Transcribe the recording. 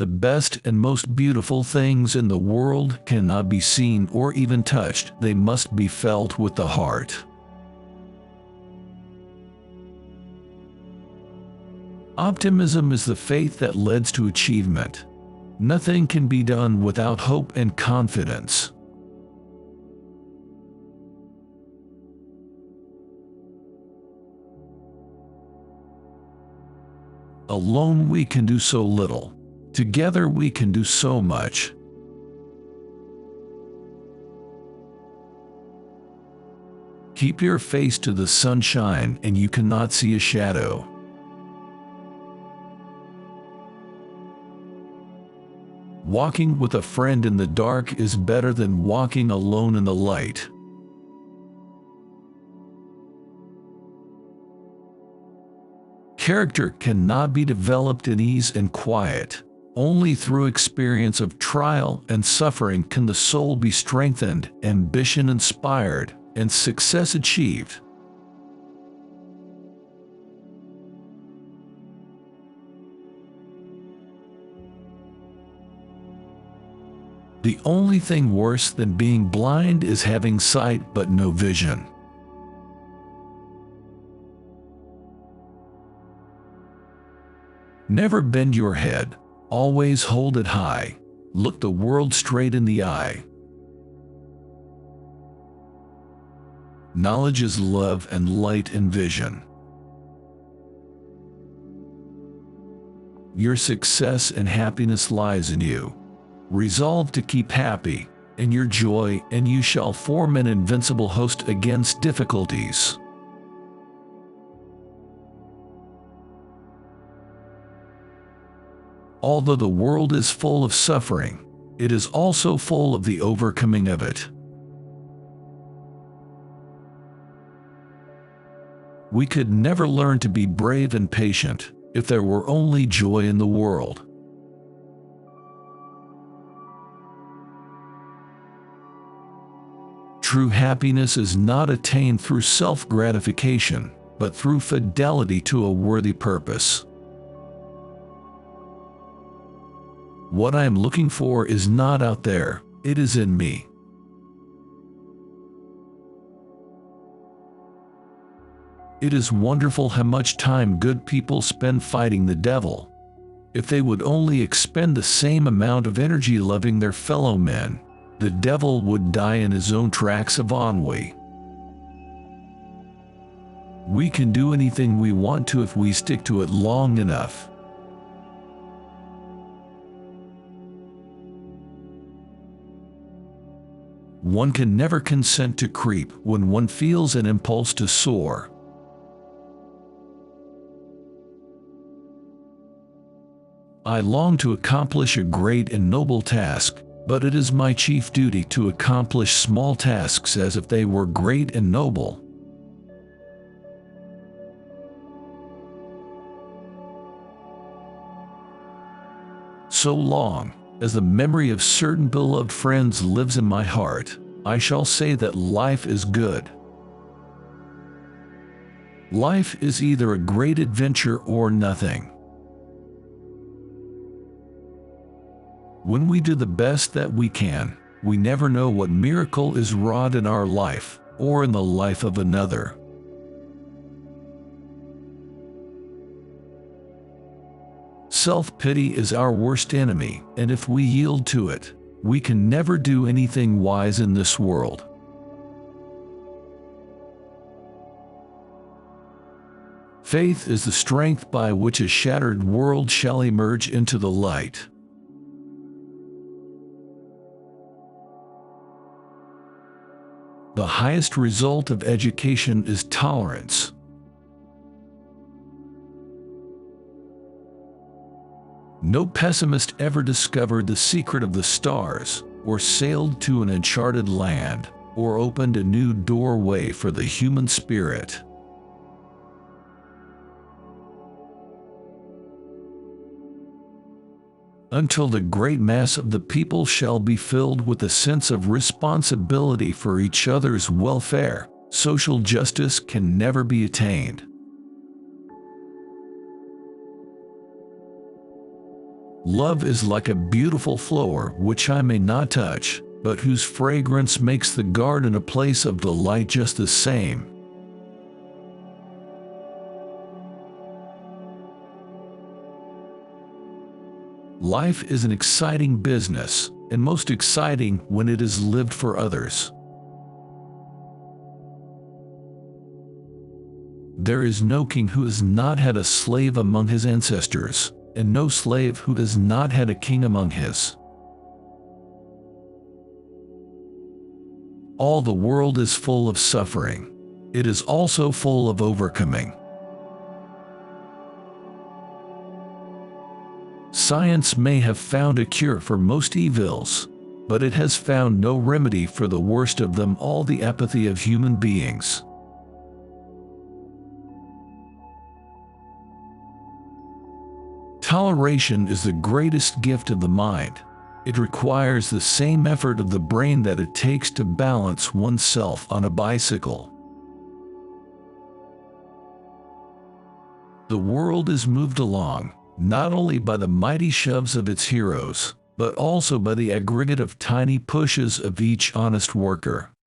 The best and most beautiful things in the world cannot be seen or even touched. They must be felt with the heart. Optimism is the faith that leads to achievement. Nothing can be done without hope and confidence. Alone we can do so little. Together we can do so much. Keep your face to the sunshine and you cannot see a shadow. Walking with a friend in the dark is better than walking alone in the light. Character cannot be developed in ease and quiet. Only through experience of trial and suffering can the soul be strengthened, ambition inspired, and success achieved. The only thing worse than being blind is having sight but no vision. Never bend your head. Always hold it high. Look the world straight in the eye. Knowledge is love and light and vision. Your success and happiness lies in you. Resolve to keep happy in your joy, and you shall form an invincible host against difficulties. Although the world is full of suffering, it is also full of the overcoming of it. We could never learn to be brave and patient if there were only joy in the world. True happiness is not attained through self-gratification, but through fidelity to a worthy purpose. What I am looking for is not out there, it is in me. It is wonderful how much time good people spend fighting the devil. If they would only expend the same amount of energy loving their fellow men, the devil would die in his own tracks of ennui. We can do anything we want to if we stick to it long enough. One can never consent to creep when one feels an impulse to soar. I long to accomplish a great and noble task, but it is my chief duty to accomplish small tasks as if they were great and noble. So long as the memory of certain beloved friends lives in my heart, I shall say that life is good. Life is either a great adventure or nothing. When we do the best that we can, we never know what miracle is wrought in our life or in the life of another. Self-pity is our worst enemy, and if we yield to it, we can never do anything wise in this world. Faith is the strength by which a shattered world shall emerge into the light. The highest result of education is tolerance. No pessimist ever discovered the secret of the stars, or sailed to an uncharted land, or opened a new doorway for the human spirit. Until the great mass of the people shall be filled with a sense of responsibility for each other's welfare, social justice can never be attained. Love is like a beautiful flower which I may not touch, but whose fragrance makes the garden a place of delight just the same. Life is an exciting business, and most exciting when it is lived for others. There is no king who has not had a slave among his ancestors, and no slave who has not had a king among his. All the world is full of suffering. It is also full of overcoming. Science may have found a cure for most evils, but it has found no remedy for the worst of them all, the apathy of human beings. Toleration is the greatest gift of the mind. It requires the same effort of the brain that it takes to balance oneself on a bicycle. The world is moved along, not only by the mighty shoves of its heroes, but also by the aggregate of tiny pushes of each honest worker.